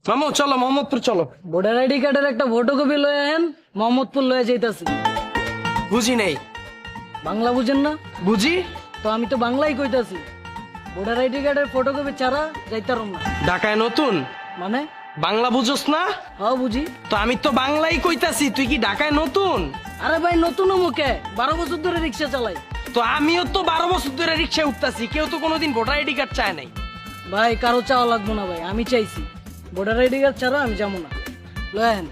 মামু চলো মোহাম্মদপুর চলো। ভোটার আইডি কার্ডের একটা ফটোকপি লয়ে আহেন, মোহাম্মদপুর লয়ে যাইতাছি। বুঝি নেই। বাংলা বুঝেন না? বুঝি। তো আমি তো বাংলাই কইতাছি। ভোটার আইডি কার্ডের ফটোকপি ছাড়া যাইতারম না। ঢাকায় নতুন মানে? বাংলা বুঝোস না? হ্যাঁ বুঝি। তো আমি তো বাংলাই কইতাছি, তুই কি ঢাকায় নতুন? আরে ভাই নতুন মুখে 12 বছর ধরে রিক্সা চালাই। তো আমিও তো 12 বছর ধরে রিক্সায় উঠতাছি, কেউ তো কোনোদিন ভোটার আইডি কার্ড চায় নাই। ভাই কারো চাওয়া লাগবো না ভাই, আমি চাইছি। ভোটার আইডি কার্ড ছাড়া আমি যাবো না। লয়ে আহেন।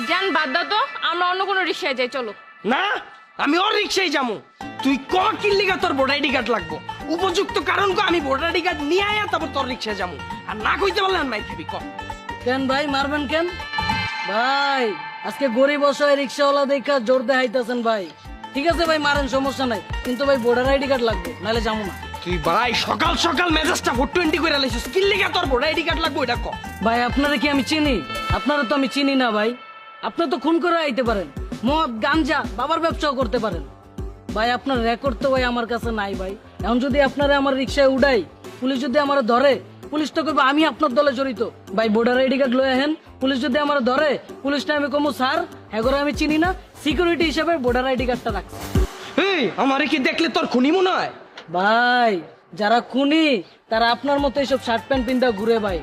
যান বাদ দাও তো, আমরা অন্য কোনো রিক্সায় যাই চলো। না, আমি ওর রিক্সায় যাবো। তুই ক কিল্লিগা তোর ভোটার আইডি কার্ড লাগবো? উপযুক্ত কারণ কো, আমি ভোটার আইডি কার্ড নিয়ে আয়া তারপর তোর রিক্সায় যাবো। আর না কইতে পারলে আর মাই খাবি। ক কেন ভাই মারবেন কেন? ভাই আজকে গরিব অসহায় রিক্সাওয়ালা দেখা জোর দেখাইতেছেন ভাই। ঠিক আছে ভাই মারেন, সমস্যা নাই, কিন্তু ভাই ভোটার আইডি কার্ড লাগবে, নাহলে যাবো না। তুই ভাই সকাল সকাল মেজাজটা 420 করে লাইছিস, কিল্লিগা তোর ভোটার আইডি কার্ড লাগবে এটা ক। ভাই আপনারা কি আমি চিনি? আপনারা তো আমি চিনি না ভাই। আপনারা তো খুন করে আইতে পারেন, মদ গাঞ্জা বাবার ব্যবসাও করতে পারেন। ভাই আপনার রেকর্ড তো ভাই আমার কাছে নাই ভাই। এখন যদি আপনারা আমার রিক্সায় উঠাই, পুলিশ যদি আমার ধরে, পুলিশ তো করবে আমি আপনার দলে জড়িত। ভাই ভোটার আইডি কার্ড লয়ে আহেন, পুলিশ যদি আমার ধরে, পুলিশটা আমি কমু স্যার এগোরে আমি চিনি না, সিকিউরিটি হিসেবে ভোটার আইডি কার্ডটা রাখছি। এই আমারে কি দেখলে তোর খুনি মনে হয়? ভাই যারা খুনি তারা আপনার মতো এইসব শার্ট প্যান্ট পিন্ধা ঘুরে ভাই।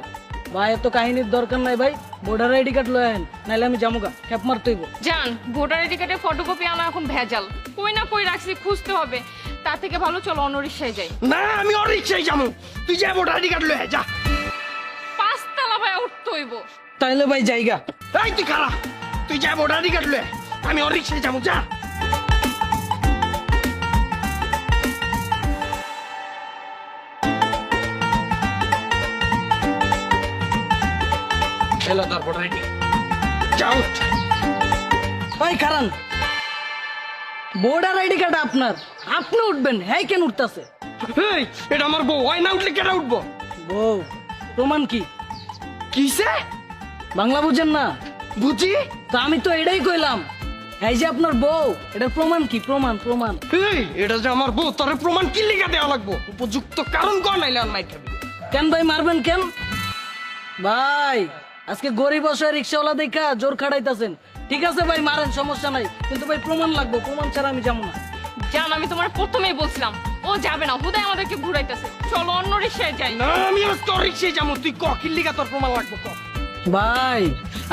ভাই এত কাহিনীর দরকার নাই ভাই, ভোটার আইডি কার্ড লয়ে আহেন, নাহলে আমি জামুগা খেপ মারতেইব। যান, ভোটার আইডি কার্ডের ফটোকপি আনা এখন ভেজাল, কই না কই রাখছি, খুঁজতে হবে। তার থেকে ভালো চলো অন্য রিক্সায় যাই। না, আমি ওর রিক্সায় যাবো। তুই যা ভোটার আইডি কার্ড লয়ে যা। 5 তলা ভাই উঠতে হইব। তাইলে ভাই জায়গা। এই তুই খারা, তুই যা ভোটার আইডি কার্ড লয়ে, আমি ওর রিক্সায় যাবো। যা। এলো তোর ভোটার আইডি। যাও। ভাই কারণ ভোটার আইডি কার্ড আপনার, আপনি উঠবেন, হ্যাঁ কেন উঠতেছে? এই এটা আমার বউ, হয় না উঠলে কেটা উঠবো? বউ প্রমাণ কি? কিসে? বাংলা বুঝেন না? বুঝি। তো আমি তো এটাই কইলাম, এই যে আপনার বউ, এটার প্রমাণ কি? প্রমাণ প্রমাণ। এই এটা যে আমার বউ, তোর প্রমাণ কি লিখা দেওয়া লাগবো? উপযুক্ত কারণ কর, নাইলে আর মাইর খাবি। কেন ভাই মারবেন কেন? ভাই আজকে গরিব অসহায় রিক্সাওয়ালা দেখা জোর খাটাইতেছেন। ঠিক আছে ভাই মারেন, সমস্যা নাই, কিন্তু ভাই প্রমাণ লাগবে, প্রমাণ ছাড়া আমি যাবো না। যান, আমি তোমার প্রথমেই বলছিলাম ও যাবে না, হুদাই আমাদেরকে ঘুরাইতেছে। চলো অন্য রিক্সায় যাই। না, আমি আজ তোর রিক্সায় যাবো। তুই ক কি লিখা তোর প্রমাণ লাগবো ক। ভাই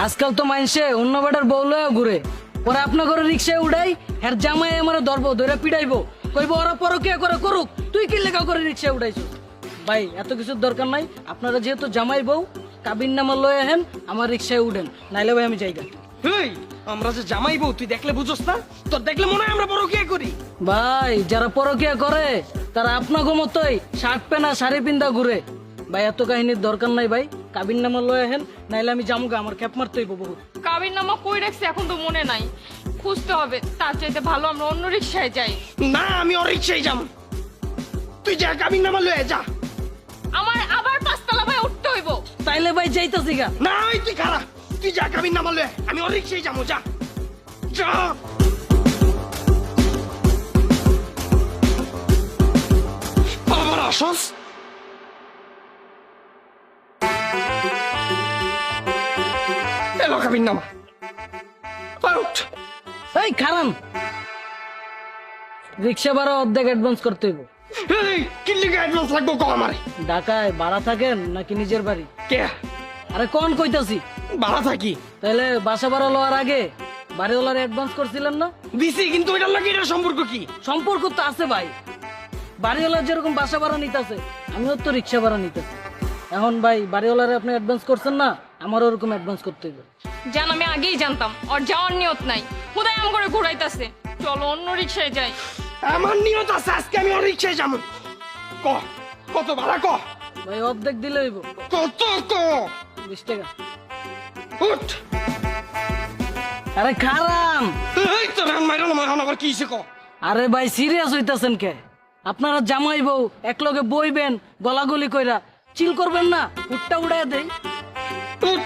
আজকাল তো মাইনসে অন্য বেটার বউ লয়ে ঘুরে, পরে আপনার ঘরে রিক্সায় উঠাই, হ্যার জামাই আমার ধরবো, ধরে পিটাইবো, কইবো ওরা পরকিয়া করে করুক, তুই কি লেখা করে রিক্সায় উঠাইছো? ভাই এত কিছুর দরকার নাই, আপনারা যেহেতু জামাই বউ, কাবিন নামা লয়ে আহেন, আমার রিক্সায় উঠেন, নাইলে ভাই আমি যাইগা। এই আমরা যে জামাই বউ, তুই দেখলে বুঝোস না? তোর দেখলে মনে হয় আমরা বড় কে করি। ভাই যারা পরকিয়া করে তারা আপনাকে মতোই শার্ট পেনা শাড়ি পিন্দা ঘুরে। ভাই এত কাহিনীর দরকার নাই ভাই, কাবিন নামা লয়ে আহেন, নাইলে আমি জামুগা, আমার খেপ মারতেই বহুত। কাবির নামা কই রাখছি এখন তো মনে নাই, খুঁজতে হবে। তার চাইতে ভালো আমরা অন্য রিক্সায় যাই। না, আমি ওর রিক্সায় যাবো। তুই যা কাবিন নামা লয়ে যা। আমার আবার 5 তলা ভাই উঠতে হইব। তাইলে ভাই যাইতাছি গা। না, ওই তুই খারা, তুই যা কাবিন নামা লয়ে, আমি ওর রিক্সায় যাবো। যা যা। আবার আসস? এলো কাবিন নামা। আউট। এই খারান, রিক্সা ভাড়া অর্ধেক অ্যাডভান্স করতে হইব। এই কি লিখে অ্যাডভান্স লাগবো ক আমারে? ঢাকায় ভাড়া থাকেন নাকি নিজের বাড়ি? কে? আরে কোন কইতাছি? ভাড়া থাকি। তাহলে বাসা ভাড়া লওয়ার আগে বাড়িওয়ালার অ্যাডভান্স করছিলেন না? দিছি, কিন্তু এটার লাগে এটার সম্পর্ক কি? সম্পর্ক তো আছে ভাই, বাড়িওয়ালার যেরকম বাসা ভাড়া নিতেছে, আমিও তো রিক্সা ভাড়া নিতেছি। এখন ভাই বাড়িওয়ালারে আপনি অ্যাডভান্স করছেন না, আমারও ওরকম অ্যাডভান্স করতে হইবে। জান, আমি আগেই জানতাম ওর যাওয়ার নিয়ত নাই, হুদাই আম করে ঘুরাইতেছে। চলো অন্য রিক্সায় যাই। আমার নিয়ত আছে, আজকে আমি ওর রিক্সায় যাবো। ক কত ভাড়া ক? ভাই অর্ধেক দিলে হইব। কত ক? 20 টাকা। উঠ। আরে খারাম, এই তোর মাইরাল এখন আবার কি হইছে ক? আরে ভাই সিরিয়াস হইতাছেন কে? আপনারা জামাই বউ একলগে বইবেন, গলাগলি কইরা চিল করবেন না, উঠটা উড়াইয়া দেই। উঠ।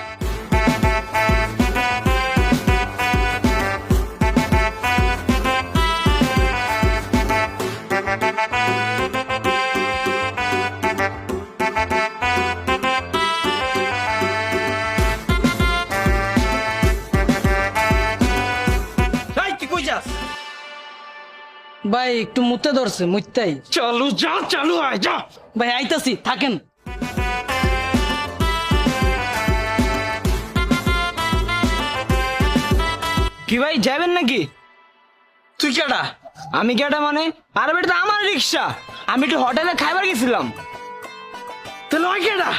ভাই একটু মুতে ধরছে মুত্তাই। চালু যা, চালু আয় যা। ভাই আইতাছি, থাকেন। কি ভাই যাবেন নাকি? তুই কেডা? আমি কেটা মানে? আরে বেটা আমার রিক্সা, আমি একটু হোটেলে খাইবার গেছিলাম। তাহলে ওই কেডা?